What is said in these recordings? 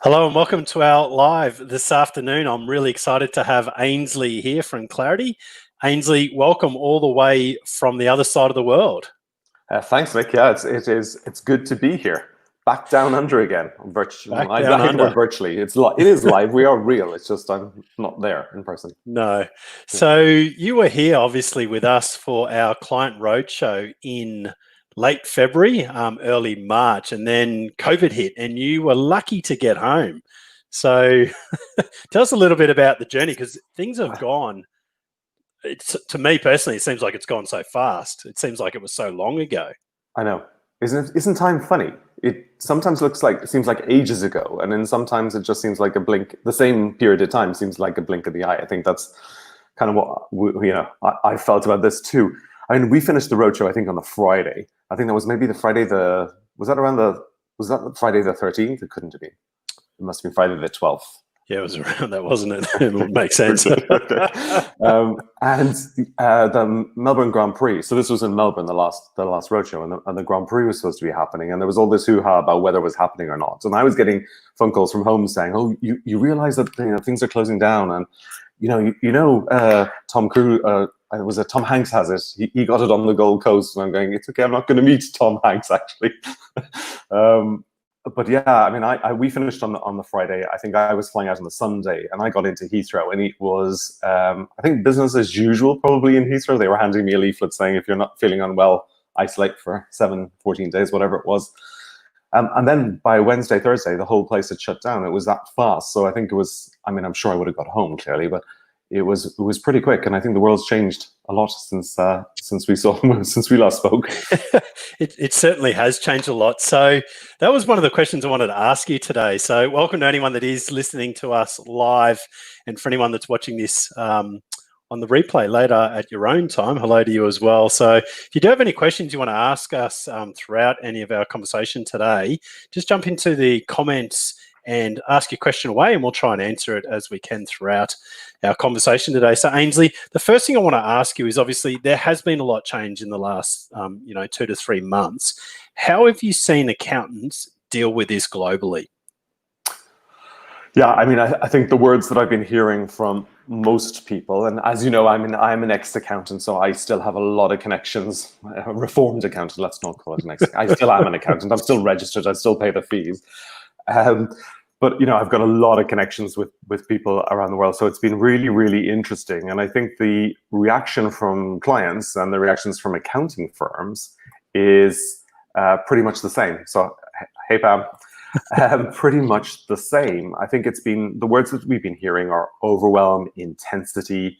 Hello and welcome to our live this afternoon. I'm really excited to have Ainsley here from Clarity. Ainsley, welcome all the way from the other side of the world. Thanks, Mick. Yeah, it's good to be here. Back down under again. I hate the word virtually. It is live. We are real. It's just I'm not there in person. No. So you were here obviously with us for our client roadshow in late February, early March, and then COVID hit and you were lucky to get home. So tell us a little bit about the journey, because things have gone, to me personally, it seems like it's gone so fast. It seems like it was so long ago. I know. Isn't time funny? It sometimes seems like ages ago, and then sometimes it just seems like a blink. The same period of time seems like a blink of the eye. I think that's kind of what I felt about this too. I mean, we finished the roadshow, I think, on the Friday. I think that was maybe the Friday was that the Friday the 13th? It couldn't have been. It must have been Friday the 12th. Yeah, it was around that, wasn't it? It would make sense. And the Melbourne Grand Prix. So this was in Melbourne, the last roadshow, and the Grand Prix was supposed to be happening, and there was all this hoo-ha about whether it was happening or not. And I was getting phone calls from home saying, "Oh, you realize that things are closing down, and Tom Cruise." Tom Hanks has it. He got it on the Gold Coast, and I'm going, it's okay. I'm not going to meet Tom Hanks actually. But yeah, I mean, we finished on the Friday. I think I was flying out on the Sunday, and I got into Heathrow, and it was, I think, business as usual probably in Heathrow. They were handing me a leaflet saying, if you're not feeling unwell, isolate for 14 days, whatever it was. And then by Wednesday, Thursday, the whole place had shut down. It was that fast. So I think it was, I mean, I'm sure I would have got home clearly, but it was pretty quick, and I think the world's changed a lot since we last spoke. It certainly has changed a lot. So that was one of the questions I wanted to ask you today. So welcome to anyone that is listening to us live, and for anyone that's watching this on the replay later at your own time, hello to you as well. So if you do have any questions you want to ask us throughout any of our conversation today, just jump into the comments and ask your question away, and we'll try and answer it as we can throughout our conversation today. So Ainsley, the first thing I want to ask you is, obviously there has been a lot change in the last 2 to 3 months. How have you seen accountants deal with this globally? Yeah, I mean, I think the words that I've been hearing from most people, and as you know, I'm an ex-accountant, so I still have a lot of connections. A reformed accountant, let's not call it an ex. I still am an accountant. I'm still registered. I still pay the fees. But I've got a lot of connections with people around the world, so it's been really, really interesting. And I think the reaction from clients and the reactions from accounting firms is pretty much the same. So, hey Pam, pretty much the same. I think the words that we've been hearing are overwhelm, intensity.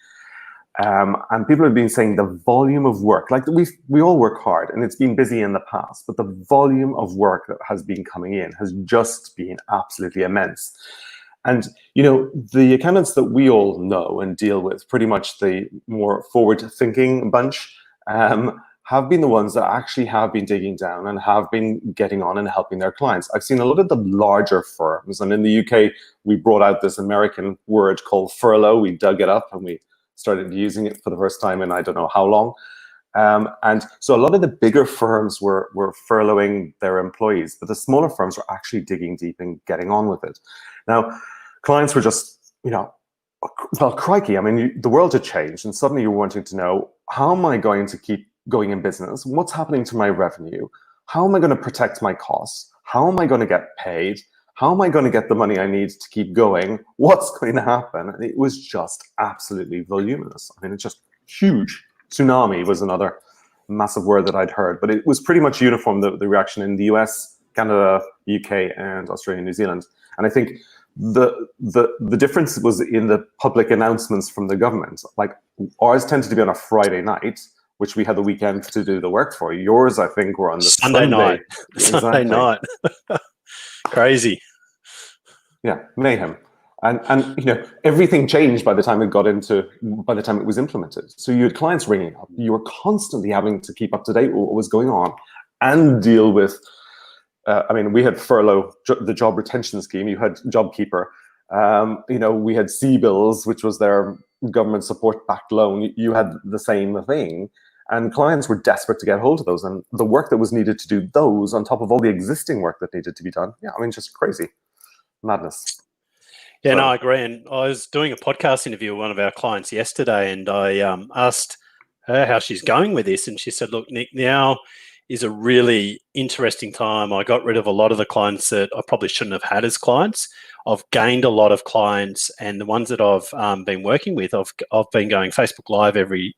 And people have been saying the volume of work, like we all work hard, and it's been busy in the past, but the volume of work that has been coming in has just been absolutely immense. And the accountants that we all know and deal with, pretty much the more forward-thinking bunch, have been the ones that actually have been digging down and have been getting on and helping their clients. I've seen a lot of the larger firms, and in the UK, we brought out this American word called furlough. We dug it up and we started using it for the first time in I don't know how long. And so a lot of the bigger firms were furloughing their employees, but the smaller firms were actually digging deep and getting on with it. Now, clients were just, well, crikey, I mean, the world had changed, and suddenly you're wanting to know, how am I going to keep going in business? What's happening to my revenue? How am I going to protect my costs? How am I going to get paid? How am I going to get the money I need to keep going? What's going to happen? And it was just absolutely voluminous. I mean, it's just huge. Tsunami was another massive word that I'd heard, but it was pretty much uniform, the reaction in the US, Canada, UK, and Australia and New Zealand. And I think the difference was in the public announcements from the government. Like, ours tended to be on a Friday night, which we had the weekend to do the work for. Yours, I think, were on the Sunday night. Exactly. Sunday night. Crazy. Yeah, mayhem. And everything changed by the time it was implemented. So you had clients ringing up. You were constantly having to keep up to date with what was going on and deal with, I mean, we had furlough, the job retention scheme. You had JobKeeper. We had CBILS, which was their government support-backed loan. You had the same thing. And clients were desperate to get hold of those. And the work that was needed to do those on top of all the existing work that needed to be done, yeah, I mean, just crazy. madness. Yeah, So, no, I agree. And I was doing a podcast interview with one of our clients yesterday, and I asked her how she's going with this. And she said, look, Nick, now is a really interesting time. I got rid of a lot of the clients that I probably shouldn't have had as clients. I've gained a lot of clients, and the ones that I've been working with, I've been going Facebook Live every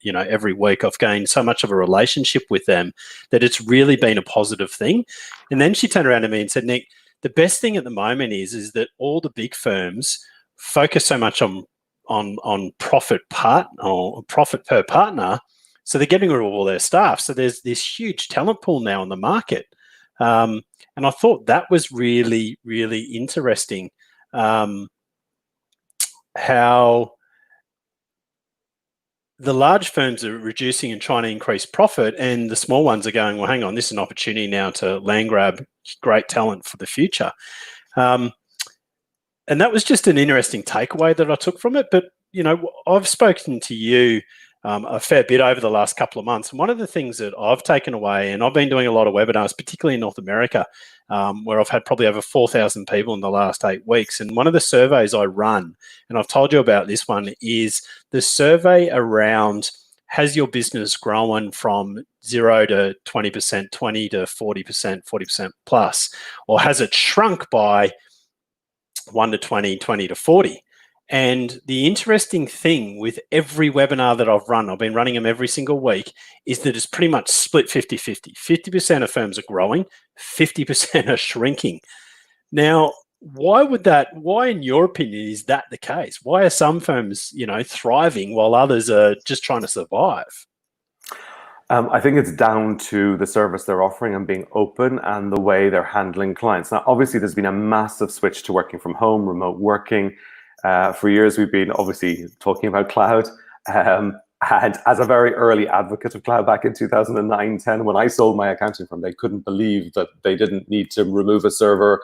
week. I've gained so much of a relationship with them that it's really been a positive thing. And then she turned around to me and said, Nick, the best thing at the moment is that all the big firms focus so much on profit per partner, so they're getting rid of all their staff. So there's this huge talent pool now in the market, and I thought that was really, really interesting. How the large firms are reducing and trying to increase profit, and the small ones are going, well, hang on, this is an opportunity now to land grab great talent for the future. And that was just an interesting takeaway that I took from it. But, I've spoken to you a fair bit over the last couple of months. And one of the things that I've taken away, and I've been doing a lot of webinars, particularly in North America, where I've had probably over 4,000 people in the last 8 weeks. And one of the surveys I run, and I've told you about this one, is the survey around, has your business grown from 0 to 20%, 20 to 40%, 40% plus, or has it shrunk by 1 to 20, 20 to 40? And the interesting thing with every webinar that I've run, I've been running them every single week, is that it's pretty much split 50-50. 50% of firms are growing, 50% are shrinking. Now, why in your opinion is that the case? Why are some firms, thriving while others are just trying to survive? I think it's down to the service they're offering and being open and the way they're handling clients. Now, obviously, there's been a massive switch to working from home, remote working. For years, we've been obviously talking about cloud. And as a very early advocate of cloud back in 2009-10, when I sold my accounting firm, they couldn't believe that they didn't need to remove a server.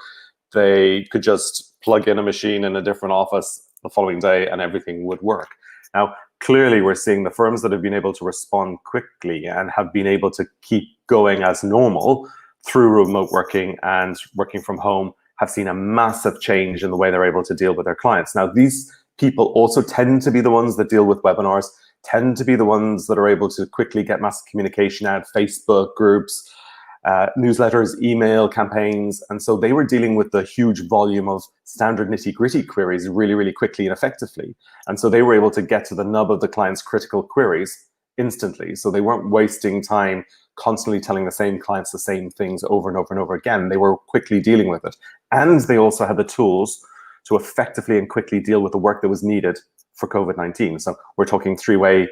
They could just plug in a machine in a different office the following day and everything would work. Now, clearly, we're seeing the firms that have been able to respond quickly and have been able to keep going as normal through remote working and working from home have seen a massive change in the way they're able to deal with their clients. Now, these people also tend to be the ones that deal with webinars, tend to be the ones that are able to quickly get mass communication out, Facebook groups, newsletters, email campaigns. And so they were dealing with the huge volume of standard nitty-gritty queries really, really quickly and effectively. And so they were able to get to the nub of the client's critical queries instantly. So they weren't wasting time constantly telling the same clients the same things over and over and over again. They were quickly dealing with it. And they also had the tools to effectively and quickly deal with the work that was needed for COVID-19. So we're talking three-way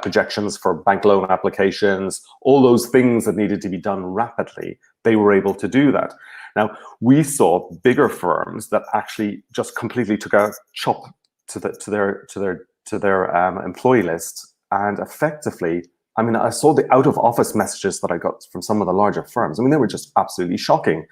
projections for bank loan applications, all those things that needed to be done rapidly. They were able to do that. Now, we saw bigger firms that actually just completely took a chop to their employee list, and effectively, I mean, I saw the out of office messages that I got from some of the larger firms. I mean, they were just absolutely shocking.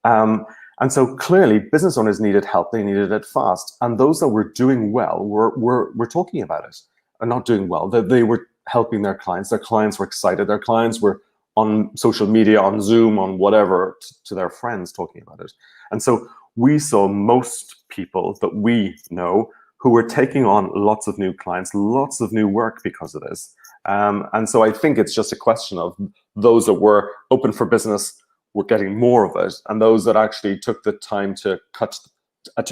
And so clearly, business owners needed help. They needed it fast. And those that were doing well were talking about it. Are not doing well. They were helping their clients. Their clients were excited. Their clients were on social media, on Zoom, on whatever, to their friends talking about it. And so we saw most people that we know who were taking on lots of new clients, lots of new work because of this. And so I think it's just a question of those that were open for business were getting more of it, and those that actually took the time to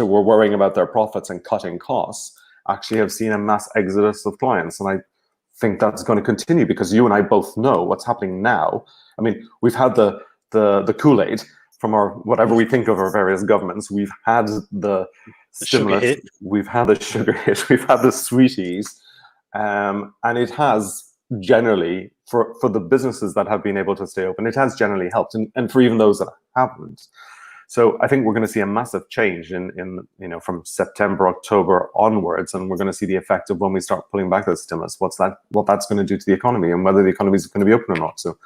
were worrying about their profits and cutting costs actually have seen a mass exodus of clients. And I think that's going to continue because you and I both know what's happening now. I mean, we've had the Kool-Aid from our whatever we think of our various governments. We've had the stimulus, we've had the sugar hit, we've had the sweeties, and it has generally, for the businesses that have been able to stay open, it has generally helped, and for even those that haven't. So I think we're going to see a massive change in from September, October onwards, and we're going to see the effect of when we start pulling back those stimulus. What that's going to do to the economy, and whether the economy is going to be open or not. So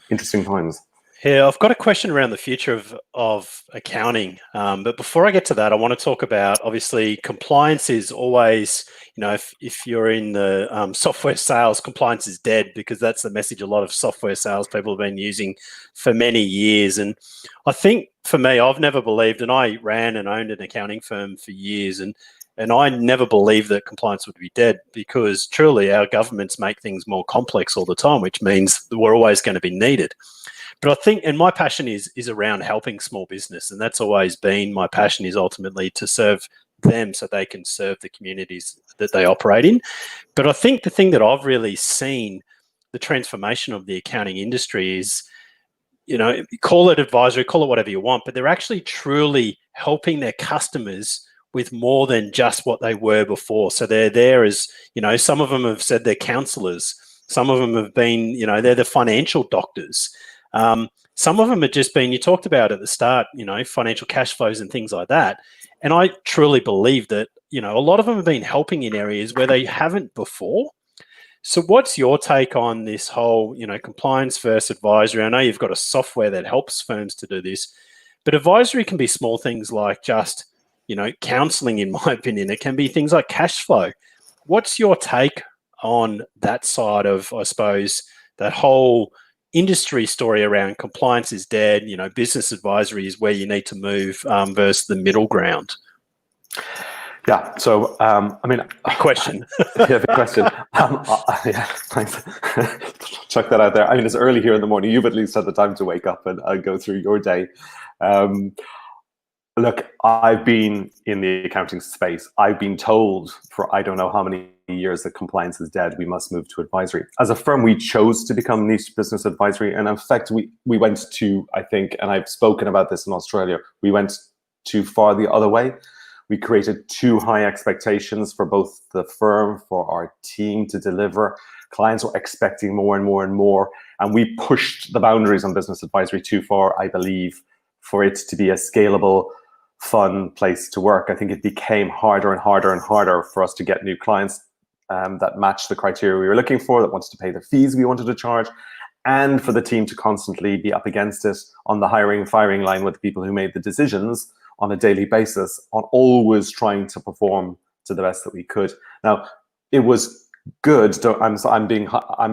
interesting times. Yeah, I've got a question around the future of accounting. But before I get to that, I want to talk about, obviously, compliance is always, if you're in the software sales, compliance is dead, because that's the message a lot of software sales people have been using for many years. And I think for me, I've never believed, and I ran and owned an accounting firm for years, and I never believed that compliance would be dead, because truly our governments make things more complex all the time, which means that we're always going to be needed. But I think, and my passion is around helping small business, and that's always been my passion, is ultimately to serve them so they can serve the communities that they operate in. But I think the thing that I've really seen, the transformation of the accounting industry is, call it advisory, call it whatever you want, but they're actually truly helping their customers with more than just what they were before. So they're there as, some of them have said they're counselors. Some of them have been, they're the financial doctors. Some of them have just been, you talked about at the start, financial cash flows and things like that. And I truly believe that, a lot of them have been helping in areas where they haven't before. So what's your take on this whole, compliance versus advisory? I know you've got a software that helps firms to do this, but advisory can be small things like just, counseling, in my opinion. It can be things like cash flow. What's your take on that side of, I suppose, that whole industry story around compliance is dead, business advisory is where you need to move, versus the middle ground? Yeah. So, big question. Yeah, big question. Yeah, thanks. Check that out there. It's early here in the morning. You've at least had the time to wake up and go through your day. Look, I've been in the accounting space. I've been told for I don't know how many years that compliance is dead. We must move to advisory. As a firm, we chose to become niche business advisory. And in fact, we went to, I think, and I've spoken about this in Australia, we went too far the other way. We created too high expectations for both the firm, for our team to deliver. Clients were expecting more and more and more. And we pushed the boundaries on business advisory too far, I believe, for it to be a scalable, fun place to work. I think it became harder and harder and harder for us to get new clients that matched the criteria we were looking for, that wanted to pay the fees we wanted to charge, and for the team to constantly be up against it on the hiring and firing line with the people who made the decisions on a daily basis, on always trying to perform to the best that we could. Now, it was good. I'm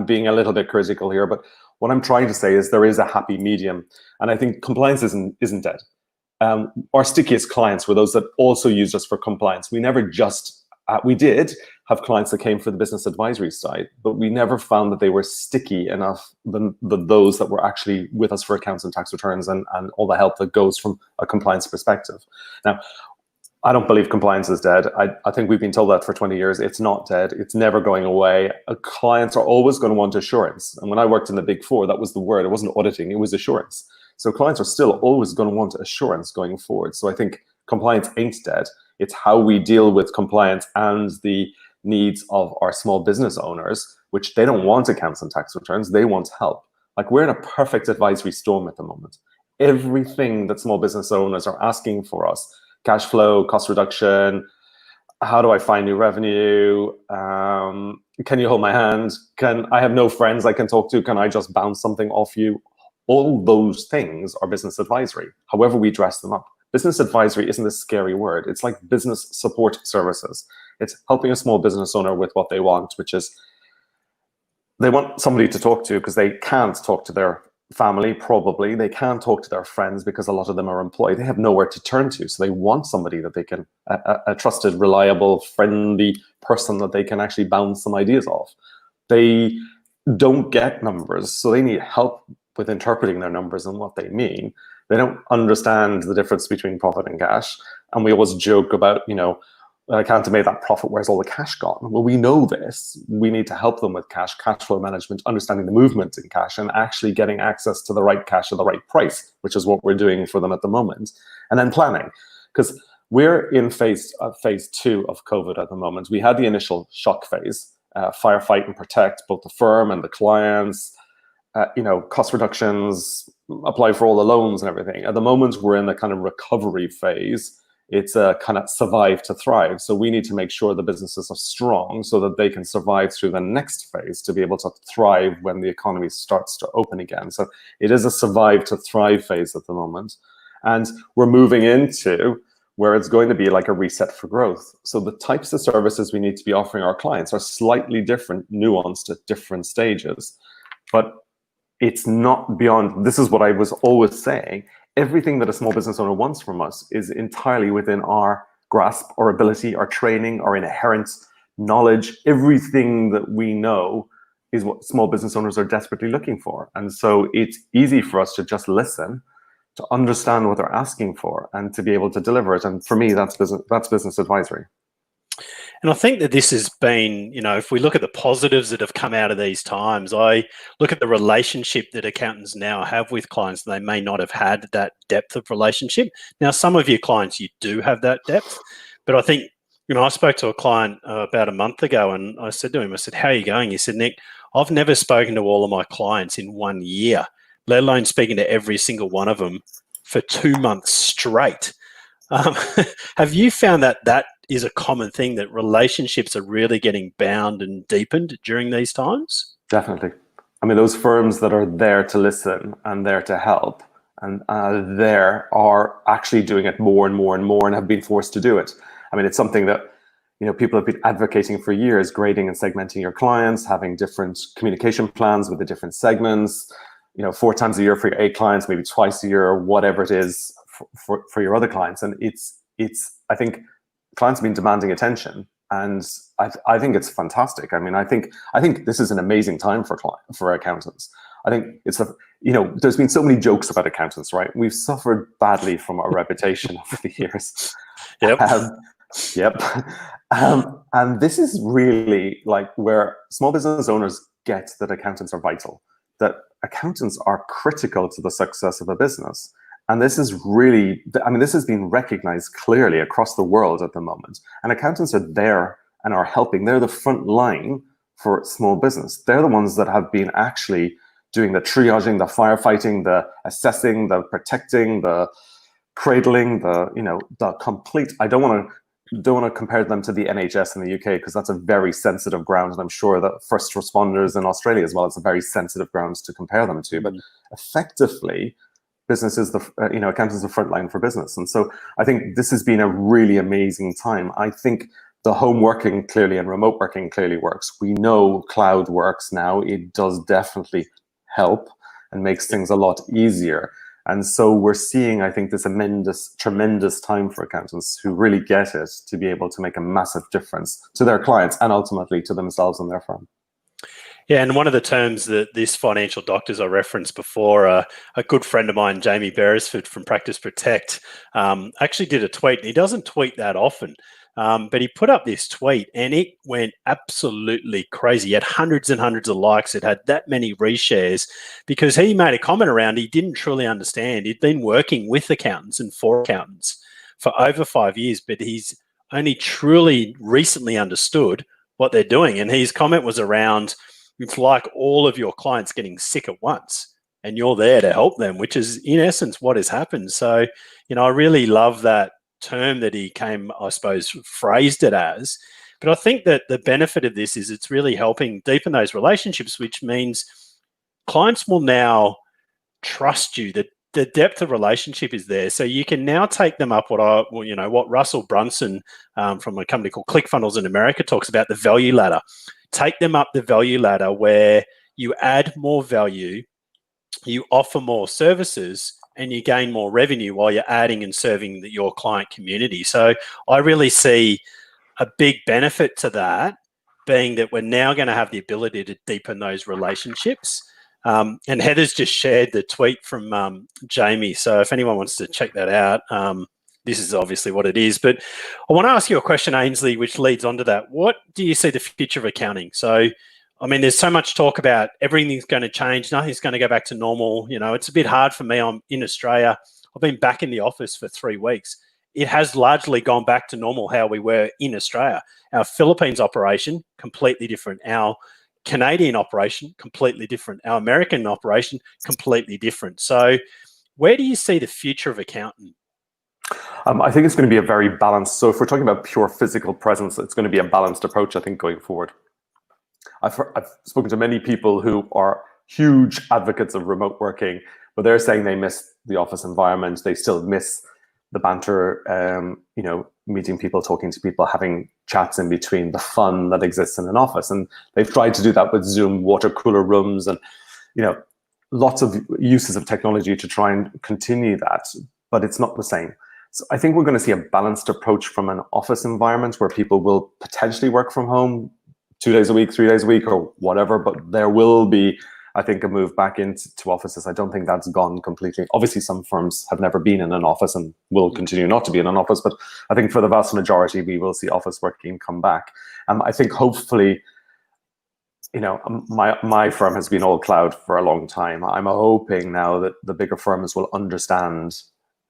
being a little bit critical here, but what I'm trying to say is there is a happy medium, and I think compliance isn't dead. Our stickiest clients were those that also used us for compliance. We never just we did have clients that came for the business advisory side, but we never found that they were sticky enough than those that were actually with us for accounts and tax returns and all the help that goes from a compliance perspective. Now, I don't believe compliance is dead. I think we've been told that for 20 years. It's not dead. It's never going away. Clients are always going to want assurance. And when I worked in the Big Four, that was the word. It wasn't auditing, it was assurance. So clients are still always going to want assurance going forward. So I think compliance ain't dead. It's how we deal with compliance and the needs of our small business owners, which they don't want accounts and tax returns. They want help. Like, we're in a perfect advisory storm at the moment. Everything that small business owners are asking for us, cash flow, cost reduction, how do I find new revenue? Can you hold my hand? I have no friends I can talk to? Can I just bounce something off you? All those things are business advisory, however we dress them up. Business advisory isn't a scary word. It's like business support services. It's helping a small business owner with what they want, which is they want somebody to talk to because they can't talk to their family, probably. They can't talk to their friends because a lot of them are employed. They have nowhere to turn to. So they want somebody that they can, a trusted, reliable, friendly person that they can actually bounce some ideas off. They don't get numbers, so they need help with interpreting their numbers and what they mean. They don't understand the difference between profit and cash. And we always joke about, I can't have made that profit, where's all the cash gone? Well, we know this. We need to help them with cash flow management, understanding the movement in cash, and actually getting access to the right cash at the right price, which is what we're doing for them at the moment. And then planning, because we're in phase 2 of COVID at the moment. We had the initial shock phase, firefight and protect both the firm and the clients, cost reductions, apply for all the loans and everything. At the moment, we're in the kind of recovery phase It's a kind of survive to thrive. So we need to make sure the businesses are strong so that they can survive through the next phase to be able to thrive when the economy starts to open again. So it is a survive to thrive phase at the moment. And we're moving into where it's going to be like a reset for growth. So the types of services we need to be offering our clients are slightly different, nuanced at different stages. But it's not beyond, this is what I was always saying, everything that a small business owner wants from us is entirely within our grasp, our ability, our training, our inherent knowledge. Everything that we know is what small business owners are desperately looking for. And so it's easy for us to just listen, to understand what they're asking for, and to be able to deliver it. And for me, that's business advisory. And I think that this has been, if we look at the positives that have come out of these times, I look at the relationship that accountants now have with clients. They may not have had that depth of relationship. Now, some of your clients, you do have that depth, but I think, I spoke to a client about a month ago, and I said to him, how are you going? He said, Nick, I've never spoken to all of my clients in 1 year, let alone speaking to every single one of them for 2 months straight. Have you found that is a common thing, that relationships are really getting bound and deepened during these times? Definitely. I mean, those firms that are there to listen and there to help and there are actually doing it more and more and more and have been forced to do it. I mean, it's something that, people have been advocating for years, grading and segmenting your clients, having different communication plans with the different segments, 4 times a year for your A clients, maybe twice a year, or whatever it is for your other clients. And it's I think clients have been demanding attention, and I think it's fantastic. I mean, I think this is an amazing time for accountants. I think it's there's been so many jokes about accountants, right? We've suffered badly from our reputation over the years. Yep. And this is really like where small business owners get that accountants are vital, that accountants are critical to the success of a business. And this is really, this has been recognized clearly across the world at the moment. And accountants are there and are helping. They're the front line for small business. They're the ones that have been actually doing the triaging, the firefighting, the assessing, the protecting, the cradling, the complete. I don't want to compare them to the NHS in the UK, because that's a very sensitive ground, and I'm sure that first responders in Australia as well, it's a very sensitive ground to compare them to. But effectively, business is accountants is the front line for business. And so I think this has been a really amazing time. I think the home working clearly and remote working clearly works. We know cloud works now. It does definitely help and makes things a lot easier. And so we're seeing, I think, this tremendous time for accountants who really get it to be able to make a massive difference to their clients and ultimately to themselves and their firm. Yeah, and one of the terms that this financial doctors I referenced before, a good friend of mine, Jamie Beresford from Practice Protect, actually did a tweet. And he doesn't tweet that often, but he put up this tweet and it went absolutely crazy. He had hundreds and hundreds of likes. It had that many reshares because he made a comment around he didn't truly understand. He'd been working with accountants and for accountants for over 5 years, but he's only truly recently understood what they're doing. And his comment was around, it's like all of your clients getting sick at once and you're there to help them, which is in essence what has happened. So, I really love that term that he came, I suppose, phrased it as. But I think that the benefit of this is it's really helping deepen those relationships, which means clients will now trust you, that the depth of relationship is there. So you can now take them up what Russell Brunson from a company called ClickFunnels in America talks about, the value ladder. Take them up the value ladder where you add more value, you offer more services, and you gain more revenue while you're adding and serving your client community. So I really see a big benefit to that, being that we're now going to have the ability to deepen those relationships. And Heather's just shared the tweet from Jamie. So if anyone wants to check that out, this is obviously what it is. But I want to ask you a question, Ainsley, which leads on to that. What do you see the future of accounting? So, there's so much talk about everything's going to change. Nothing's going to go back to normal. It's a bit hard for me. I'm in Australia. I've been back in the office for 3 weeks. It has largely gone back to normal how we were in Australia. Our Philippines operation, completely different. Our Canadian operation, completely different. Our American operation, completely different. So where do you see the future of accounting? I think it's going to be a very balanced. So if we're talking about pure physical presence, it's going to be a balanced approach, I think, going forward. I've spoken to many people who are huge advocates of remote working, but they're saying they miss the office environment. They still miss the banter, meeting people, talking to people, having chats in between, the fun that exists in an office. And they've tried to do that with Zoom, water cooler rooms, and lots of uses of technology to try and continue that, but it's not the same. So I think we're going to see a balanced approach from an office environment where people will potentially work from home 2 days a week, 3 days a week, or whatever, but there will be, I think, a move back into offices. I don't think that's gone completely. Obviously, some firms have never been in an office and will continue not to be in an office, but I think for the vast majority, we will see office working come back. I think hopefully, my firm has been all cloud for a long time. I'm hoping now that the bigger firms will understand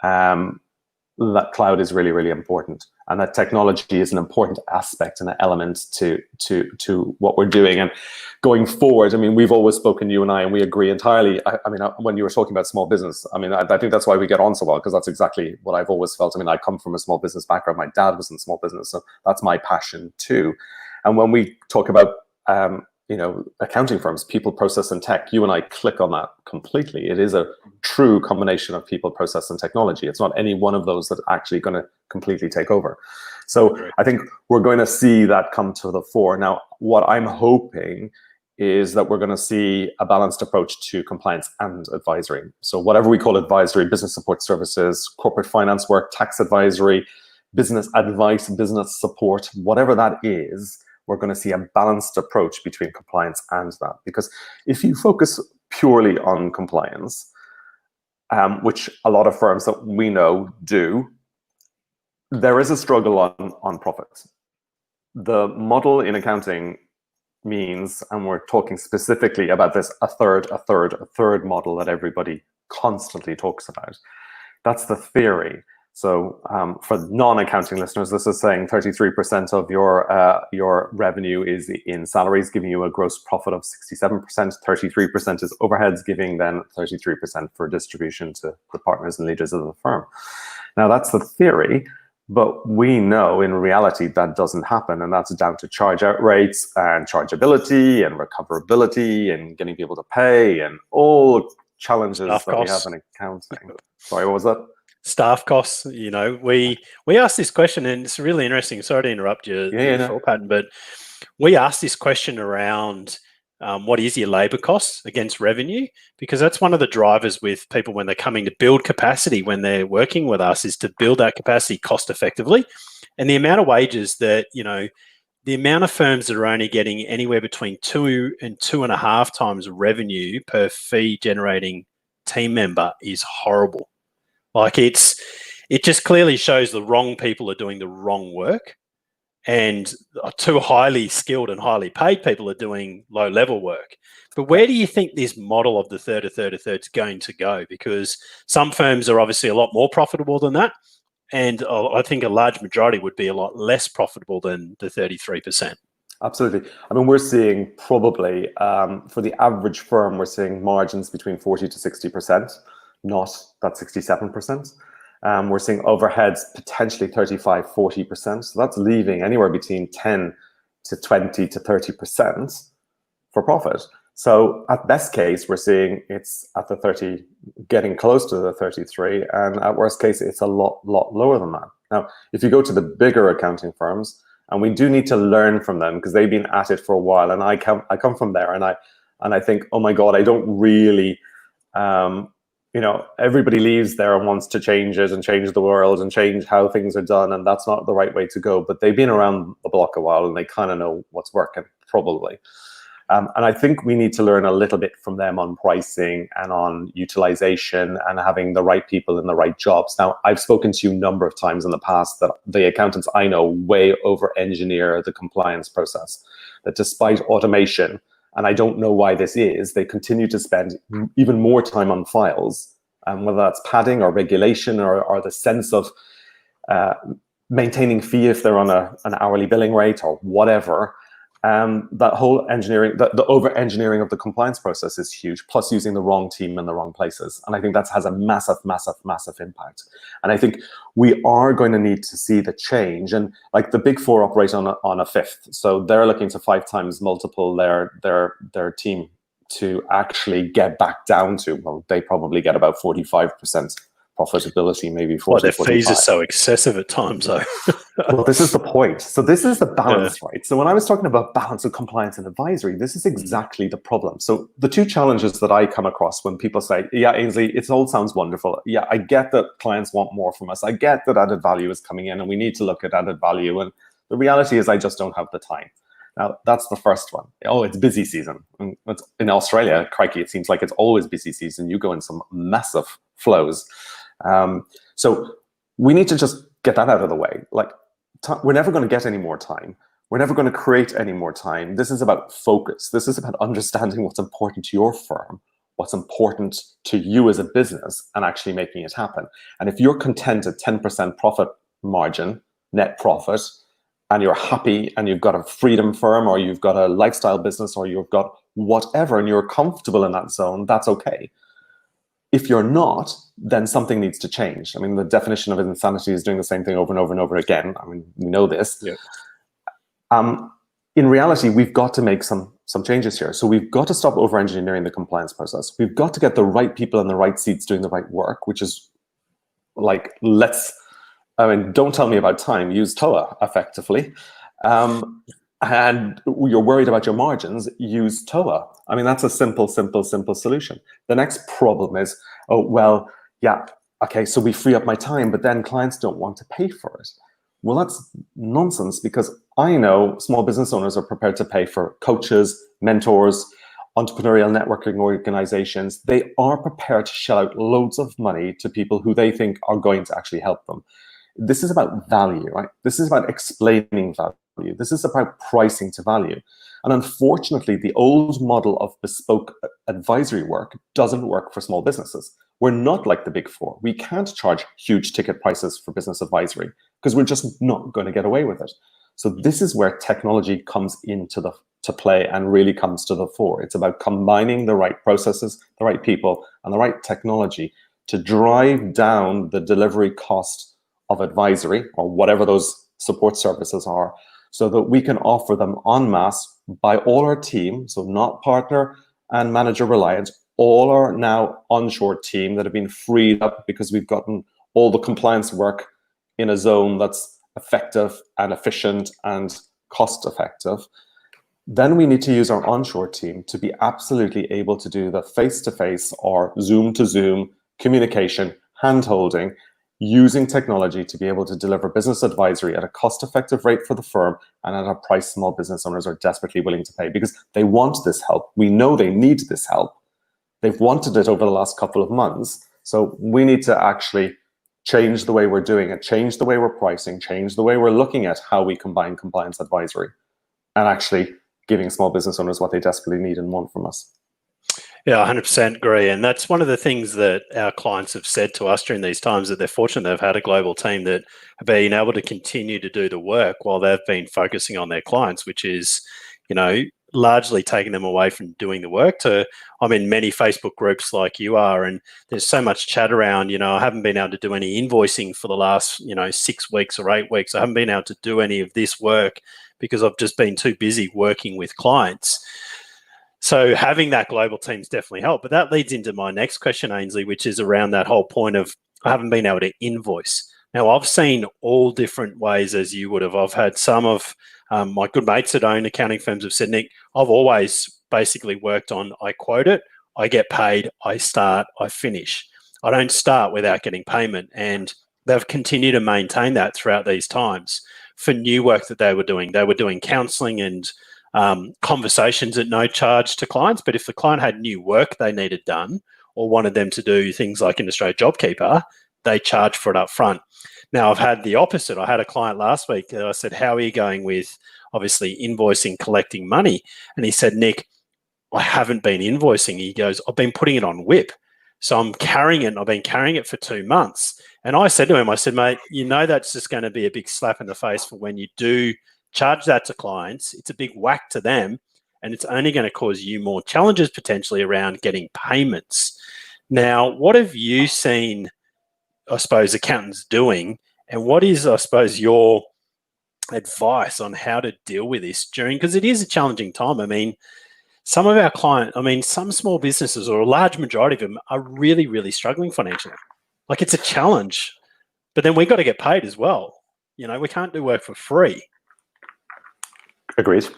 that cloud is really, really important, and that technology is an important aspect and an element to what we're doing. And going forward, I mean, we've always spoken, you and I, and we agree entirely. When you were talking about small business, I think that's why we get on so well, because that's exactly what I've always felt. I come from a small business background. My dad was in small business, so that's my passion too. And when we talk about accounting firms, people, process, and tech, you and I click on that completely. It is a true combination of people, process, and technology. It's not any one of those that's actually going to completely take over. So I think we're going to see that come to the fore. Now, what I'm hoping is that we're going to see a balanced approach to compliance and advisory. So whatever we call advisory, business support services, corporate finance work, tax advisory, business advice, business support, whatever that is, we're going to see a balanced approach between compliance and that. Because if you focus purely on compliance, which a lot of firms that we know do, there is a struggle on profits. The model in accounting means, and we're talking specifically about this, a third model that everybody constantly talks about. That's the theory. So for non-accounting listeners, this is saying 33% of your revenue is in salaries, giving you a gross profit of 67%. 33% is overheads, giving then 33% for distribution to the partners and leaders of the firm. Now, that's the theory, but we know in reality that doesn't happen, and that's down to charge-out rates and chargeability and recoverability and getting people to pay and all challenges that we have in accounting. Sorry, what was that? Staff costs. We asked this question, and it's really interesting. Sorry to interrupt you, Pattern, but we asked this question around what is your labor costs against revenue, because that's one of the drivers with people when they're coming to build capacity, when they're working with us, is to build that capacity cost effectively. And the amount of wages that, the amount of firms that are only getting anywhere between 2 and 2.5 times revenue per fee generating team member is horrible. Like it just clearly shows the wrong people are doing the wrong work, and too highly skilled and highly paid people are doing low level work. But where do you think this model of the third is going to go? Because some firms are obviously a lot more profitable than that, and I think a large majority would be a lot less profitable than the 33%. Absolutely. We're seeing probably for the average firm, we're seeing margins between 40 to 60%. Not that 67%. We're seeing overheads potentially 35, 40%. So that's leaving anywhere between 10 to 20 to 30% for profit. So at best case, we're seeing it's at the 30, getting close to the 33, and at worst case, it's a lot lower than that. Now, if you go to the bigger accounting firms, and we do need to learn from them because they've been at it for a while, and I come from there, and I think, oh my God, I don't really. Everybody leaves there and wants to change it and change the world and change how things are done, and that's not the right way to go. But they've been around the block a while, and they kind of know what's working, probably. And I think we need to learn a little bit from them on pricing and on utilization and having the right people in the right jobs. Now, I've spoken to you a number of times in the past that the accountants I know way over-engineer the compliance process, that despite automation, and I don't know why this is, they continue to spend even more time on files, whether that's padding or regulation or the sense of maintaining fee if they're on an hourly billing rate or whatever. That whole engineering, the over-engineering of the compliance process is huge, plus using the wrong team in the wrong places. And I think that has a massive, massive, massive impact. And I think we are going to need to see the change. And like the big four operate on a fifth. So they're looking to 5 times multiple their team to actually get back down to, well, they probably get about 45% profitability, maybe 40, Well, their 45. fees are so excessive at times, though. Well, this is the point. So this is the balance, right? So when I was talking about balance of compliance and advisory, this is exactly the problem. So the two challenges that I come across when people say, yeah, Ainsley, it all sounds wonderful. Yeah, I get that clients want more from us. I get that added value is coming in and we need to look at added value. And the reality is I just don't have the time. Now, that's the first one. Oh, it's busy season. In Australia, crikey, it seems like it's always busy season. You go in some massive flows. So we need to just get that out of the way. Like, we're never going to get any more time. We're never going to create any more time. This is about focus. This is about understanding what's important to your firm, what's important to you as a business, and actually making it happen. And if you're content at 10% profit margin, net profit, and you're happy and you've got a freedom firm or you've got a lifestyle business or you've got whatever and you're comfortable in that zone, that's okay. If you're not, then something needs to change. I mean, the definition of insanity is doing the same thing over and over and over again. I mean, we know this. Yeah. In reality, we've got to make some changes here. So we've got to stop over-engineering the compliance process. We've got to get the right people in the right seats doing the right work, which is like, don't tell me about time, use TOA effectively. And you're worried about your margins, use TOA. I mean, that's a simple solution. The next problem is, oh, well, yeah, okay, so we free up my time, but then clients don't want to pay for it. Well, that's nonsense, because I know small business owners are prepared to pay for coaches, mentors, entrepreneurial networking organizations. They are prepared to shell out loads of money to people who they think are going to actually help them. This is about value, right? This is about explaining value. This is about pricing to value. And unfortunately, the old model of bespoke advisory work doesn't work for small businesses. We're not like the big four. We can't charge huge ticket prices for business advisory because we're just not going to get away with it. So this is where technology comes into to play and really comes to the fore. It's about combining the right processes, the right people, and the right technology to drive down the delivery cost of advisory or whatever those support services are, so that we can offer them en masse by all our team, so not partner and manager reliant, all our now onshore team that have been freed up because we've gotten all the compliance work in a zone that's effective and efficient and cost effective. Then we need to use our onshore team to be absolutely able to do the face-to-face or Zoom-to-Zoom communication, hand-holding, using technology to be able to deliver business advisory at a cost-effective rate for the firm and at a price small business owners are desperately willing to pay, because they want this help. We know they need this help. They've wanted it over the last couple of months. So we need to actually change the way we're doing it, change the way we're pricing, change the way we're looking at how we combine compliance advisory and actually giving small business owners what they desperately need and want from us. Yeah, 100% agree. And that's one of the things that our clients have said to us during these times, that they're fortunate they've had a global team that have been able to continue to do the work while they've been focusing on their clients, which is, largely taking them away from doing the work. I'm in many Facebook groups like you are, and there's so much chat around, I haven't been able to do any invoicing for the last, 6 weeks or 8 weeks. I haven't been able to do any of this work because I've just been too busy working with clients. So having that global team's definitely helped. But that leads into my next question, Ainsley, which is around that whole point of I haven't been able to invoice. Now, I've seen all different ways, as you would have. I've had some of my good mates that own accounting firms have said, Nick, I've always basically worked on, I quote it, I get paid, I start, I finish. I don't start without getting payment. And they've continued to maintain that throughout these times. For new work that they were doing counselling and conversations at no charge to clients. But if the client had new work they needed done or wanted them to do things like in Australia JobKeeper, they charge for it up front. Now, I've had the opposite. I had a client last week that I said, how are you going with obviously invoicing, collecting money? And he said, Nick, I haven't been invoicing. He goes, I've been putting it on WIP. So I'm carrying it, and I've been carrying it for 2 months. And I said to him, I said, mate, that's just going to be a big slap in the face for when you do charge that to clients, it's a big whack to them, and it's only going to cause you more challenges potentially around getting payments. Now, what have you seen, I suppose, accountants doing, and what is, I suppose, your advice on how to deal with this during, because it is a challenging time. I mean, some of our clients, some small businesses, or a large majority of them, are really, really struggling financially. Like, it's a challenge, but then we got to get paid as well. You know, we can't do work for free. Agreed.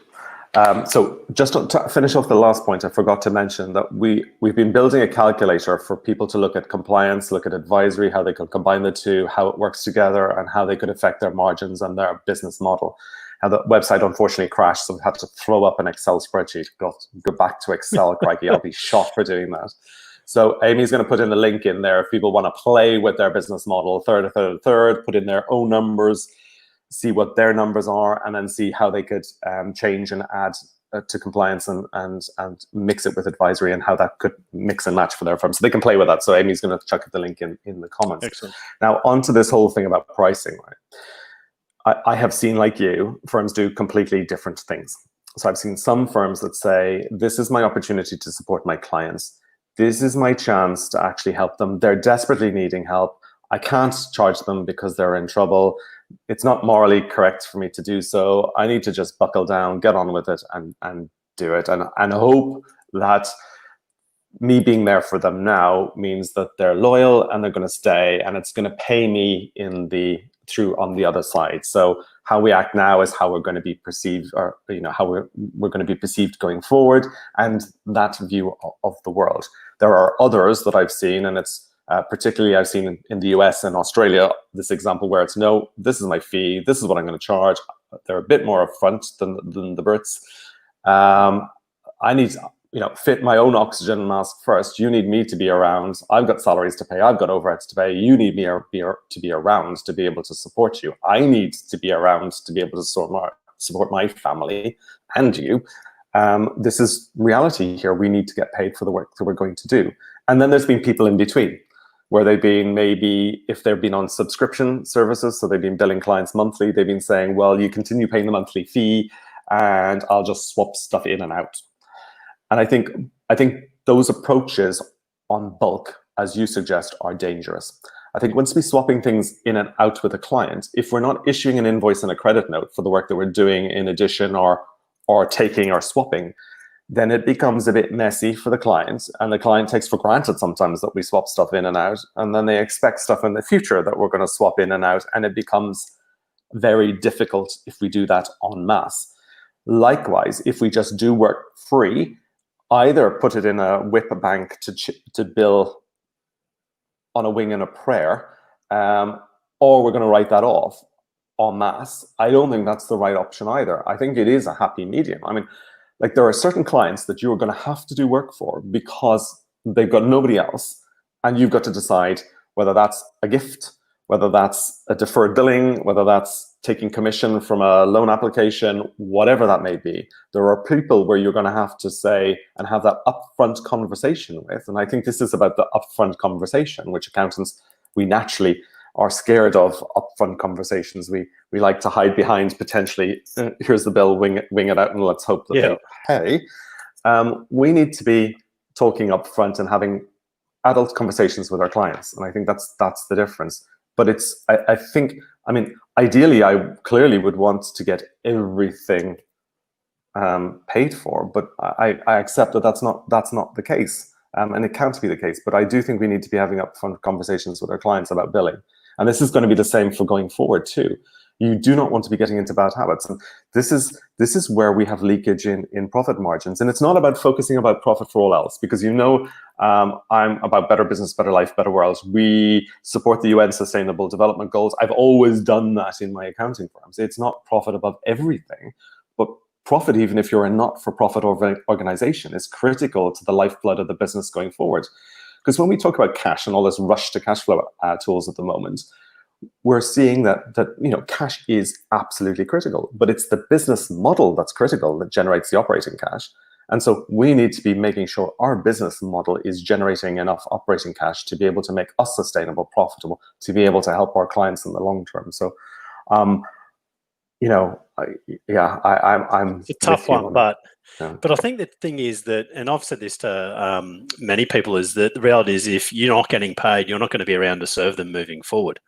So just to finish off the last point, I forgot to mention that we've been building a calculator for people to look at compliance, look at advisory, how they can combine the two, how it works together, and how they could affect their margins and their business model. Now, the website unfortunately crashed, so we had to throw up an Excel spreadsheet. Go back to Excel, crikey, I'll be shot for doing that. So Amy's going to put in the link in there if people want to play with their business model, third, put in their own numbers, see what their numbers are, and then see how they could change and add to compliance and mix it with advisory, and how that could mix and match for their firm. So they can play with that. So Amy's going to chuck the link in the comments. Excellent. Now, onto this whole thing about pricing, right? I have seen, like you, firms do completely different things. So I've seen some firms that say, this is my opportunity to support my clients. This is my chance to actually help them. They're desperately needing help. I can't charge them because they're in trouble. It's not morally correct for me to do so. I need to just buckle down, get on with it, and do it. And hope that me being there for them now means that they're loyal and they're going to stay, and it's going to pay me on the other side. So how we act now is how we're going to be perceived, or how we're going to be perceived going forward, and that view of the world. There are others that I've seen, and it's particularly I've seen in the US and Australia, this example where it's, no, this is my fee, this is what I'm going to charge. They're a bit more upfront than the Brits. I need fit my own oxygen mask first. You need me to be around. I've got salaries to pay. I've got overheads to pay. You need me to be around to be able to support you. I need to be around to be able to support my family and you. This is reality here. We need to get paid for the work that we're going to do. And then there's been people in between, where they've been, maybe if they've been on subscription services, so they've been billing clients monthly, they've been saying, well, you continue paying the monthly fee and I'll just swap stuff in and out. And I think those approaches on bulk, as you suggest, are dangerous. I think once we're swapping things in and out with a client, if we're not issuing an invoice and a credit note for the work that we're doing in addition, or taking or swapping, then it becomes a bit messy for the client, and the client takes for granted sometimes that we swap stuff in and out, and then they expect stuff in the future that we're going to swap in and out, and it becomes very difficult if we do that en masse. Likewise, if we just do work free, either put it in a WIP bank to bill on a wing and a prayer, or we're going to write that off en masse. I don't think that's the right option either. I think it is a happy medium. I mean, like, there are certain clients that you're going to have to do work for because they've got nobody else, and you've got to decide whether that's a gift, whether that's a deferred billing, whether that's taking commission from a loan application, whatever that may be. There are people where you're going to have to say and have that upfront conversation with. And I think this is about the upfront conversation, which accountants, we naturally are scared of upfront conversations. We like to hide behind potentially, here's the bill, wing it out, and let's hope that they pay. We need to be talking upfront and having adult conversations with our clients. And I think that's the difference. But it's, I think, ideally, I clearly would want to get everything paid for, but I accept that that's not the case, and it can't be the case. But I do think we need to be having upfront conversations with our clients about billing, and this is going to be the same for going forward too. You do not want to be getting into bad habits, and this is where we have leakage in profit margins. And it's not about focusing about profit for all else, because I'm about better business, better life, better world. We support the UN Sustainable Development Goals. I've always done that in my accounting firms. It's not profit above everything, but profit, even if you're a not-for-profit organization, is critical to the lifeblood of the business going forward. Because when we talk about cash and all this rush to cash flow tools at the moment, we're seeing that cash is absolutely critical, but it's the business model that's critical that generates the operating cash. And so we need to be making sure our business model is generating enough operating cash to be able to make us sustainable, profitable, to be able to help our clients in the long term. So I'm It's a with tough you one, on that. but Yeah. I think the thing is that, and I've said this to many people, is that the reality is if you're not getting paid, you're not going to be around to serve them moving forward.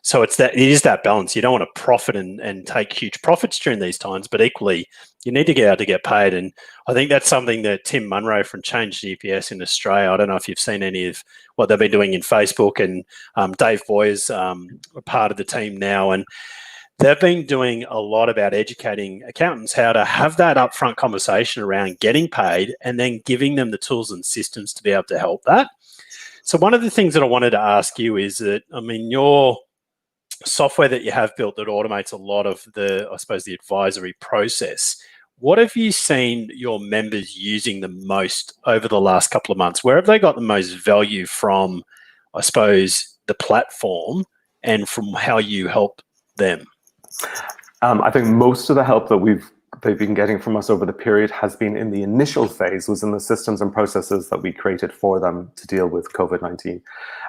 So it is that balance. You don't want to profit and take huge profits during these times, but equally, you need to get out to get paid. And I think that's something that Tim Munro from Change GPS in Australia, I don't know if you've seen any of what they've been doing in Facebook, and Dave Boyer's a part of the team now. And they've been doing a lot about educating accountants how to have that upfront conversation around getting paid and then giving them the tools and systems to be able to help that. So one of the things that I wanted to ask you is that, I mean, your software that you have built that automates a lot of the, I suppose, the advisory process. What have you seen your members using the most over the last couple of months? Where have they got the most value from, I suppose, the platform and from how you help them? I think most of the help that they've been getting from us over the period has been in the initial phase, was in the systems and processes that we created for them to deal with COVID-19.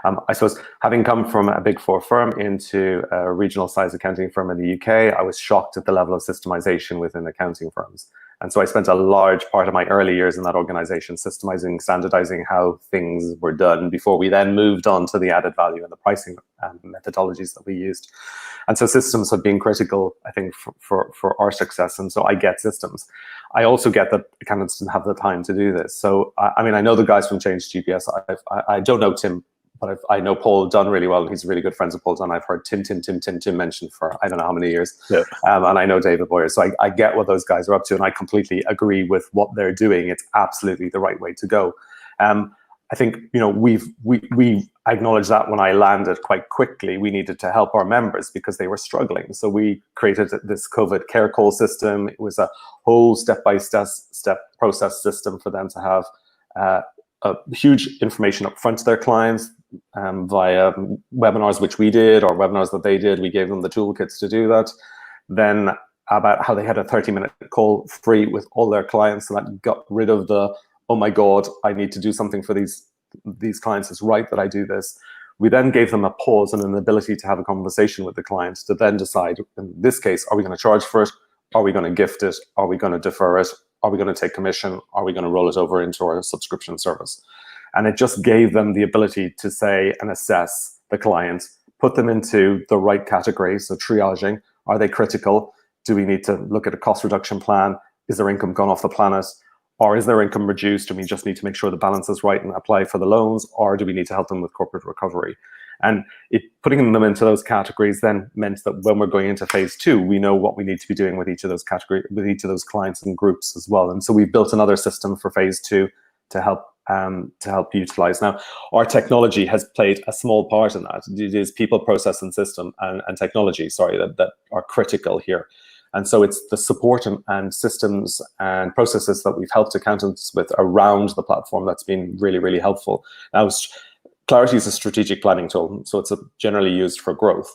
I suppose, having come from a Big Four firm into a regional size accounting firm in the UK, I was shocked at the level of systemization within accounting firms. And so I spent a large part of my early years in that organization systemizing, standardizing how things were done before we then moved on to the added value and the pricing methodologies that we used. And so systems have been critical, I think, for our success. And so I get systems. I also get that accountants didn't have the time to do this. So, I mean, I know the guys from Change GPS. I don't know Tim, but I know Paul Dunn really well. He's really good friends with Paul Dunn. I've heard Tim mentioned for I don't know how many years. Yeah. And I know David Boyer. So I get what those guys are up to, and I completely agree with what they're doing. It's absolutely the right way to go. I think, we acknowledged that when I landed quite quickly, we needed to help our members because they were struggling. So we created this COVID care call system. It was a whole step-by-step process system for them to have a huge information up front to their clients via webinars, which we did, or webinars that they did. We gave them the toolkits to do that. Then about how they had a 30-minute call free with all their clients, and that got rid of the, oh my God, I need to do something for these clients. It's right that I do this. We then gave them a pause and an ability to have a conversation with the clients to then decide, in this case, are we going to charge for it? Are we going to gift it? Are we going to defer it? Are we going to take commission? Are we going to roll it over into our subscription service? And it just gave them the ability to say and assess the client, put them into the right category. So triaging, are they critical? Do we need to look at a cost reduction plan? Is their income gone off the planet? Or is their income reduced and we just need to make sure the balance is right and apply for the loans? Or do we need to help them with corporate recovery? And putting them into those categories then meant that when we're going into phase 2, we know what we need to be doing with each of those categories, with each of those clients and groups as well. And so we've built another system for phase 2 to help utilize. Now, our technology has played a small part in that. It is people, process, and system and technology, that are critical here. And so it's the support and systems and processes that we've helped accountants with around the platform that's been really, really helpful. Now, Clarity is a strategic planning tool, so it's generally used for growth.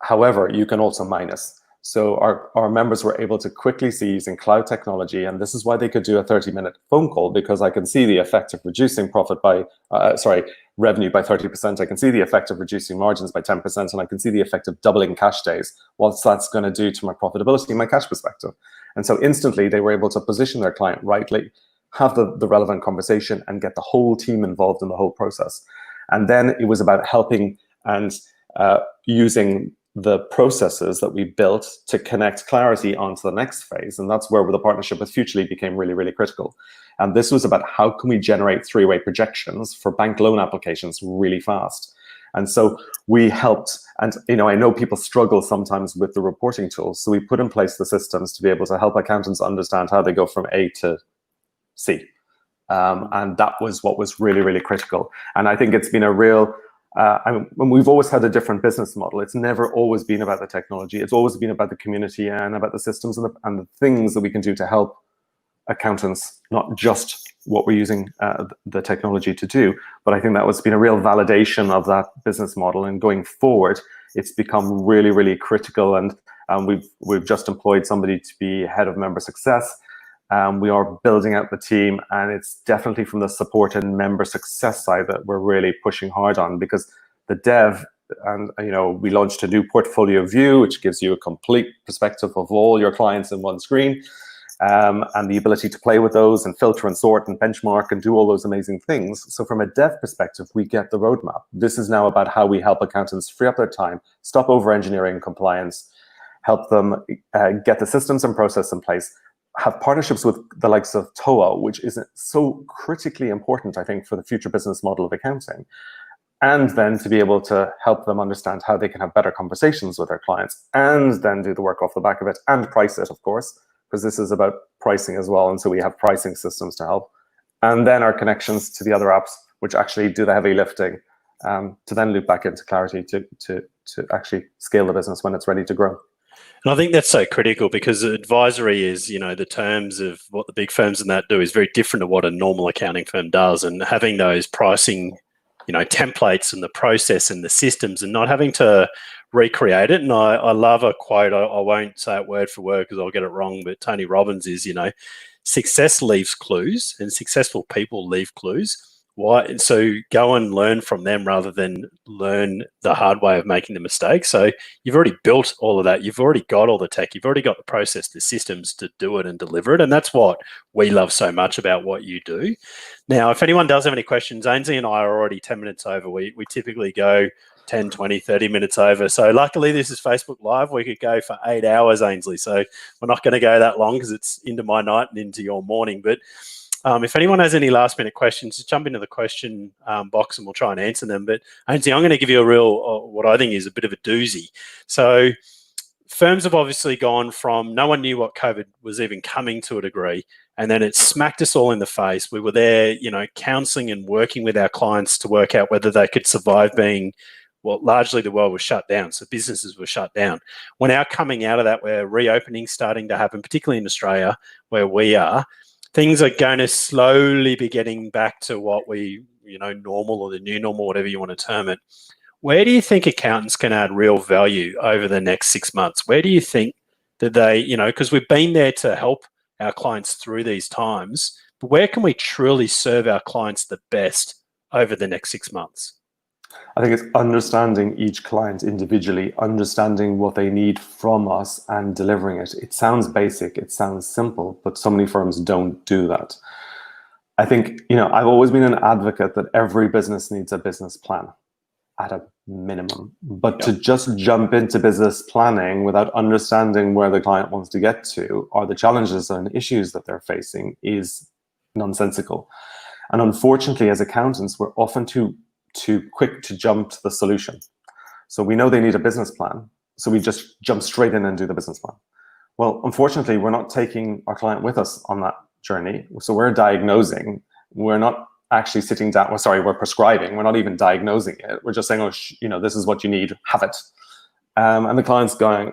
However, you can also minus. So our members were able to quickly see using cloud technology, and this is why they could do a 30-minute phone call, because I can see the effect of reducing revenue by 30%. I can see the effect of reducing margins by 10%, and I can see the effect of doubling cash days. What that's going to do to my profitability and my cash perspective. And so instantly they were able to position their client rightly, have the relevant conversation, and get the whole team involved in the whole process. And then it was about helping and using the processes that we built to connect Clarity onto the next phase. And that's where the partnership with Futurely became really, really critical. And this was about how can we generate three-way projections for bank loan applications really fast. And so we helped, and I know people struggle sometimes with the reporting tools. So we put in place the systems to be able to help accountants understand how they go from A to C. And that was what was really, really critical. And I think it's been a real, we've always had a different business model. It's never always been about the technology. It's always been about the community and about the systems and the things that we can do to help accountants, not just what we're using the technology to do. But I think that has been a real validation of that business model. And going forward, it's become really, really critical. And we've just employed somebody to be head of member success. We are building out the team, and it's definitely from the support and member success side that we're really pushing hard on, because the dev And we launched a new portfolio view, which gives you a complete perspective of all your clients in one screen, and the ability to play with those and filter and sort and benchmark and do all those amazing things. So from a dev perspective, we get the roadmap. This is now about how we help accountants free up their time, stop over-engineering compliance, help them get the systems and process in place, have partnerships with the likes of TOA, which is so critically important, I think, for the future business model of accounting. And then to be able to help them understand how they can have better conversations with their clients, and then do the work off the back of it and price it, of course, because this is about pricing as well. And so we have pricing systems to help. And then our connections to the other apps, which actually do the heavy lifting, to then loop back into Clarity to actually scale the business when it's ready to grow. And I think that's so critical, because advisory is, the terms of what the big firms and that do is very different to what a normal accounting firm does. And having those pricing, templates and the process and the systems, and not having to recreate it. And I love a quote. I won't say it word for word because I'll get it wrong, but Tony Robbins is, success leaves clues and successful people leave clues. Why? So go and learn from them rather than learn the hard way of making the mistake. So you've already built all of that. You've already got all the tech. You've already got the process, the systems to do it and deliver it. And that's what we love so much about what you do. Now, if anyone does have any questions, Ainsley and I are already 10 minutes over. We typically go 10, 20, 30 minutes over. So luckily this is Facebook Live. We could go for 8 hours, Ainsley. So we're not going to go that long because it's into my night and into your morning. But if anyone has any last minute questions, just jump into the question box and we'll try and answer them. But Ainsley, I'm going to give you a real, what I think is a bit of a doozy. So firms have obviously gone from no one knew what COVID was even coming to a degree, and then it smacked us all in the face. We were there, counselling and working with our clients to work out whether they could survive being, well, largely the world was shut down, so businesses were shut down. We're now coming out of that, where reopening starting to happen, particularly in Australia, where we are. Things are going to slowly be getting back to what we, normal, or the new normal, whatever you want to term it. Where do you think accountants can add real value over the next 6 months? Where do you think that they, because we've been there to help our clients through these times, but where can we truly serve our clients the best over the next 6 months? I think it's understanding each client individually, understanding what they need from us and delivering it. It sounds basic, it sounds simple, but so many firms don't do that. I think, I've always been an advocate that every business needs a business plan at a minimum. But to just jump into business planning without understanding where the client wants to get to, or the challenges and issues that they're facing, is nonsensical. And unfortunately, as accountants, we're often too quick to jump to the solution. So we know they need a business plan, so we just jump straight in and do the business plan. Well, unfortunately, we're not taking our client with us on that journey. So we're diagnosing. We're not actually sitting down. Well, sorry, we're prescribing. We're not even diagnosing it. We're just saying, oh, this is what you need. Have it. And the client's going,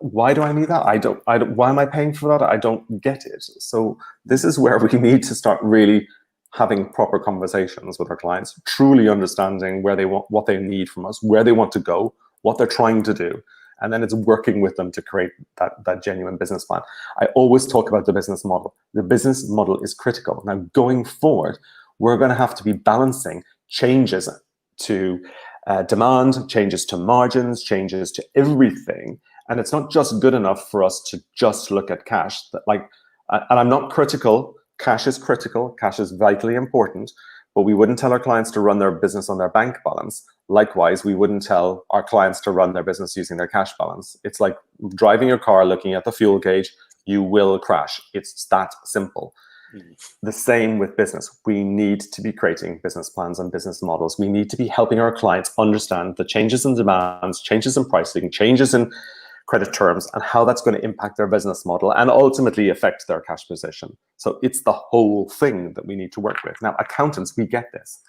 why do I need that? I don't. Why am I paying for that? I don't get it. So this is where we need to start really having proper conversations with our clients, truly understanding where they want, what they need from us, where they want to go, what they're trying to do. And then it's working with them to create that genuine business plan. I always talk about the business model. The business model is critical. Now, going forward, we're going to have to be balancing changes to demand, changes to margins, changes to everything. And it's not just good enough for us to just look at cash. And I'm not critical. Cash is critical. Cash is vitally important. But we wouldn't tell our clients to run their business on their bank balance. Likewise, we wouldn't tell our clients to run their business using their cash balance. It's like driving your car, looking at the fuel gauge, you will crash. It's that simple. The same with business. We need to be creating business plans and business models. We need to be helping our clients understand the changes in demands, changes in pricing, changes in credit terms, and how that's going to impact their business model and ultimately affect their cash position. So it's the whole thing that we need to work with. Now, accountants, we get this.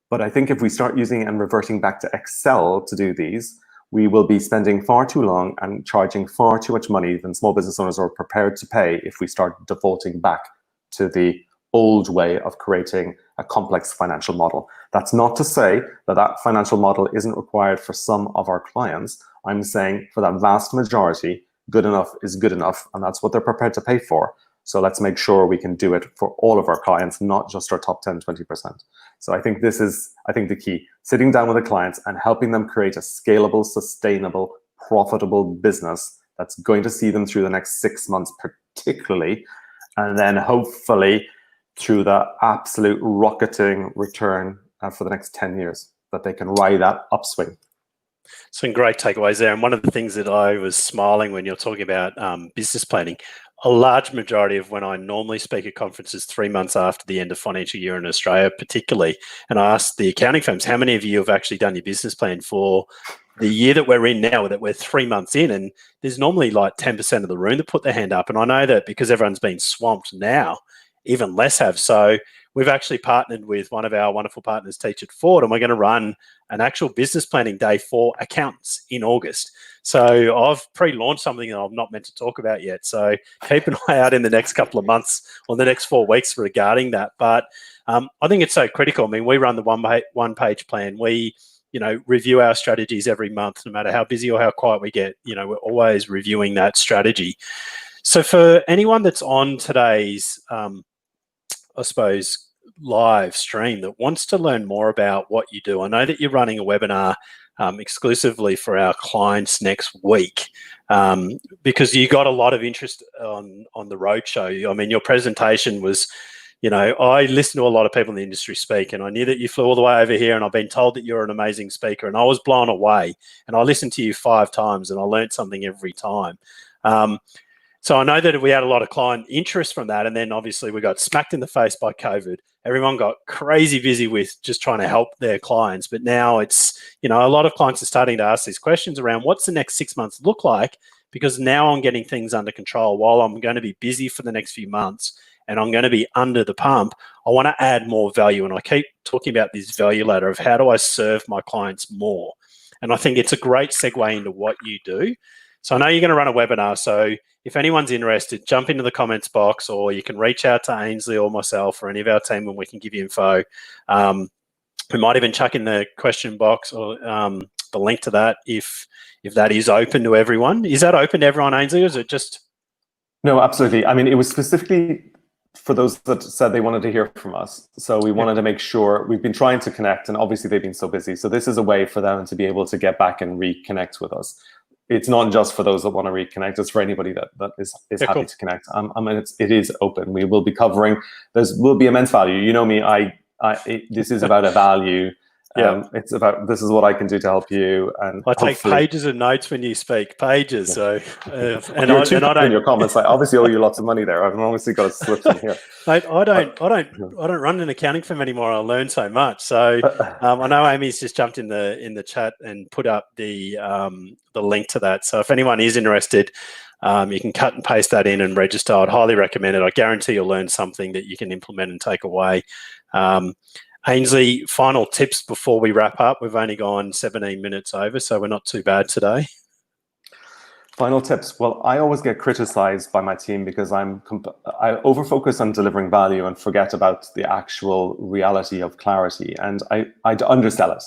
But I think if we start using and reverting back to Excel to do these, we will be spending far too long and charging far too much money than small business owners are prepared to pay if we start defaulting back to the old way of creating a complex financial model. That's not to say that that financial model isn't required for some of our clients. I'm saying for that vast majority, good enough is good enough, and that's what they're prepared to pay for. So let's make sure we can do it for all of our clients, not just our top 10, 20%. So I think this is, the key. Sitting down with the clients and helping them create a scalable, sustainable, profitable business that's going to see them through the next 6 months particularly, and then hopefully through the absolute rocketing return for the next 10 years, that they can ride that upswing. Some great takeaways there. And one of the things that I was smiling when you're talking about business planning, a large majority of when I normally speak at conferences 3 months after the end of financial year in Australia, particularly, and I asked the accounting firms, how many of you have actually done your business plan for the year that we're in now, that we're 3 months in? And there's normally like 10% of the room that put their hand up. And I know that because everyone's been swamped now, even less have. So we've actually partnered with one of our wonderful partners, Teach It Forward, and we're going to run an actual business planning day for accountants in August. So I've pre-launched something that I'm not meant to talk about yet. So keep an eye out in the next couple of months or the next 4 weeks regarding that. But I think it's so critical. I mean, we run the one-page plan. We, review our strategies every month, no matter how busy or how quiet we get. We're always reviewing that strategy. So for anyone that's on today's, I suppose, live stream that wants to learn more about what you do, I know that you're running a webinar exclusively for our clients next week, because you got a lot of interest on the roadshow. I mean, your presentation was, I listen to a lot of people in the industry speak, and I knew that you flew all the way over here, and I've been told that you're an amazing speaker, and I was blown away. And I listened to you 5 times, and I learned something every time. So I know that we had a lot of client interest from that, and then obviously we got smacked in the face by COVID. Everyone got crazy busy with just trying to help their clients. But now it's, a lot of clients are starting to ask these questions around what's the next 6 months look like, because now I'm getting things under control. While I'm going to be busy for the next few months and I'm going to be under the pump, I want to add more value. And I keep talking about this value ladder of how do I serve my clients more? And I think it's a great segue into what you do. So I know you're going to run a webinar. So if anyone's interested, jump into the comments box, or you can reach out to Ainsley or myself or any of our team, and we can give you info. We might even chuck in the question box or the link to that if that is open to everyone. Is that open to everyone, Ainsley, or is it just? No, absolutely. I mean, it was specifically for those that said they wanted to hear from us. So we wanted to make sure, we've been trying to connect, and obviously they've been so busy. So this is a way for them to be able to get back and reconnect with us. It's not just for those that want to reconnect. It's for anybody that is happy cool. to connect. I mean, it is open. We will be covering. There will be immense value. You know me. This is about a value. It's about, this is what I can do to help you. And I take pages of notes when you speak. Pages. Yeah. So and I don't in your comments. I obviously owe you lots of money there. I've obviously got to slip some here. Mate, I don't run an accounting firm anymore. I learned so much. So I know Amy's just jumped in the chat and put up the link to that. So if anyone is interested, you can cut and paste that in and register. I'd highly recommend it. I guarantee you'll learn something that you can implement and take away. Ainsley, final tips before we wrap up. We've only gone 17 minutes over, so we're not too bad today. Final tips. Well, I always get criticized by my team because I overfocus on delivering value and forget about the actual reality of clarity, and I undersell it.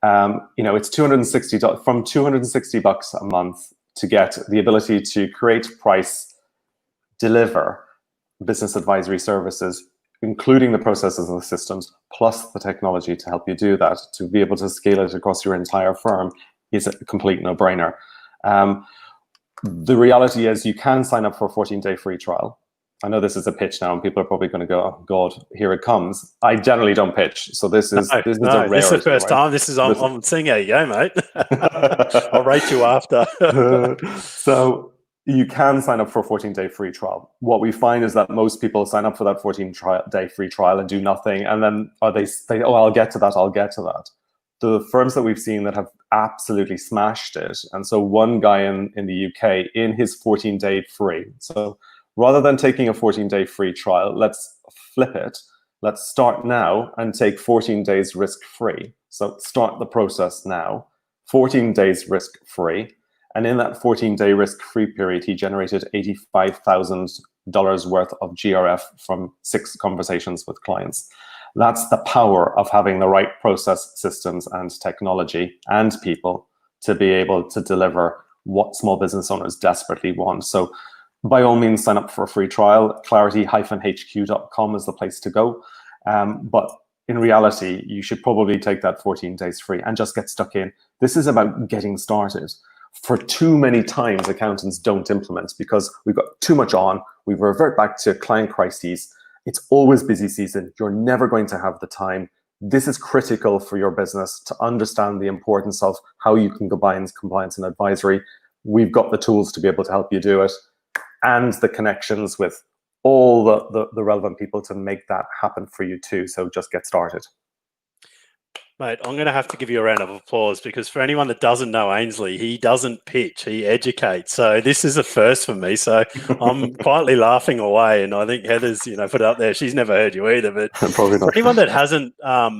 It's from $260 a month to get the ability to create, price, deliver business advisory services, including the processes and the systems, plus the technology to help you do that, to be able to scale it across your entire firm, is a complete no-brainer. The reality is you can sign up for a 14-day free trial. I know this is a pitch now, and people are probably going to go, "Oh God, here it comes." I generally don't pitch, so this is a rarity. This is the first time. I'm seeing how you go, mate. I'll rate you after. So you can sign up for a 14-day free trial. What we find is that most people sign up for that 14-day free trial and do nothing, and then they say, "Oh, I'll get to that. I'll get to that." The firms that we've seen that have absolutely smashed it, and so one guy in the UK in his 14-day free. So rather than taking a 14-day free trial, let's flip it. Let's start now and take 14 days risk-free. So start the process now. 14 days risk-free. And in that 14-day risk-free period, he generated $85,000 worth of GRF from 6 conversations with clients. That's the power of having the right process, systems, and technology and people to be able to deliver what small business owners desperately want. So by all means, sign up for a free trial. clarity-hq.com is the place to go. But in reality, you should probably take that 14 days free and just get stuck in. This is about getting started. For too many times, accountants don't implement because we've got too much on. We revert back to client crises. It's always busy season. You're never going to have the time. This is critical for your business to understand the importance of how you can combine compliance and advisory. We've got the tools to be able to help you do it, and the connections with all the relevant people to make that happen for you too. So just get started. Mate, I'm going to have to give you a round of applause, because for anyone that doesn't know Ainsley, he doesn't pitch, he educates. So this is a first for me. So I'm quietly laughing away, and I think Heather's, put it up there. She's never heard you either. But Probably not. For anyone that hasn't, I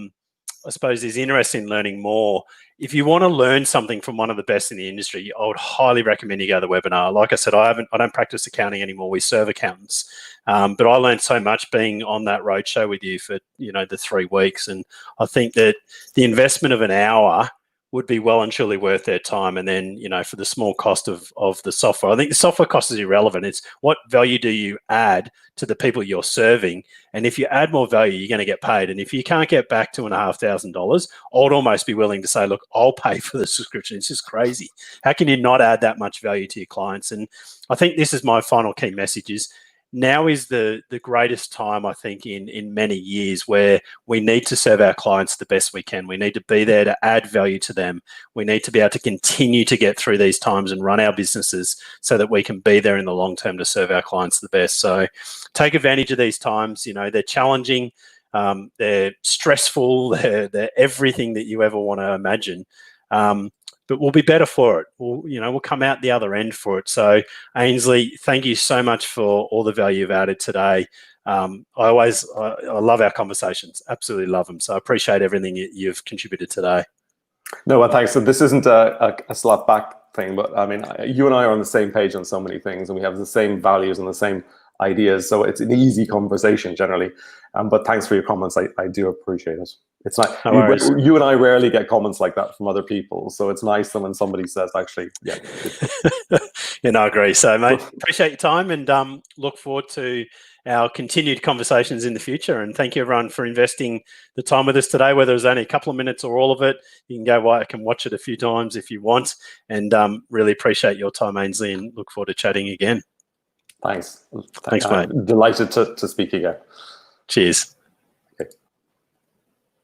suppose, is interested in learning more, if you want to learn something from one of the best in the industry, I would highly recommend you go to the webinar. Like I said, I don't practice accounting anymore. We serve accountants. But I learned so much being on that roadshow with you for, the 3 weeks. And I think that the investment of an hour would be well and truly worth their time. And then, for the small cost of the software, I think the software cost is irrelevant. It's what value do you add to the people you're serving? And if you add more value, you're going to get paid. And if you can't get back $2,500, I would almost be willing to say, look, I'll pay for the subscription. It's just crazy. How can you not add that much value to your clients? And I think this is my final key message is, now is the greatest time, I think, in many years, where we need to serve our clients the best we can. We need to be there to add value to them. We need to be able to continue to get through these times and run our businesses so that we can be there in the long term to serve our clients the best. So take advantage of these times. They're challenging, they're stressful, they're everything that you ever want to imagine. But we'll be better for it. We'll come out the other end for it. So, Ainsley, thank you so much for all the value you've added today. I love our conversations. Absolutely love them. So I appreciate everything you've contributed today. No, well, thanks. So this isn't a slap back thing, but I mean, you and I are on the same page on so many things, and we have the same values and the same ideas. So it's an easy conversation generally. But thanks for your comments. I do appreciate it. It's like you and I rarely get comments like that from other people. So it's nice when somebody says, actually, yeah. I agree. So, mate, appreciate your time, and look forward to our continued conversations in the future. And thank you, everyone, for investing the time with us today, whether it's only a couple of minutes or all of it. You can go back and watch it a few times if you want. And really appreciate your time, Ainsley, and look forward to chatting again. Thanks. Thanks, mate. Delighted to speak again. Cheers.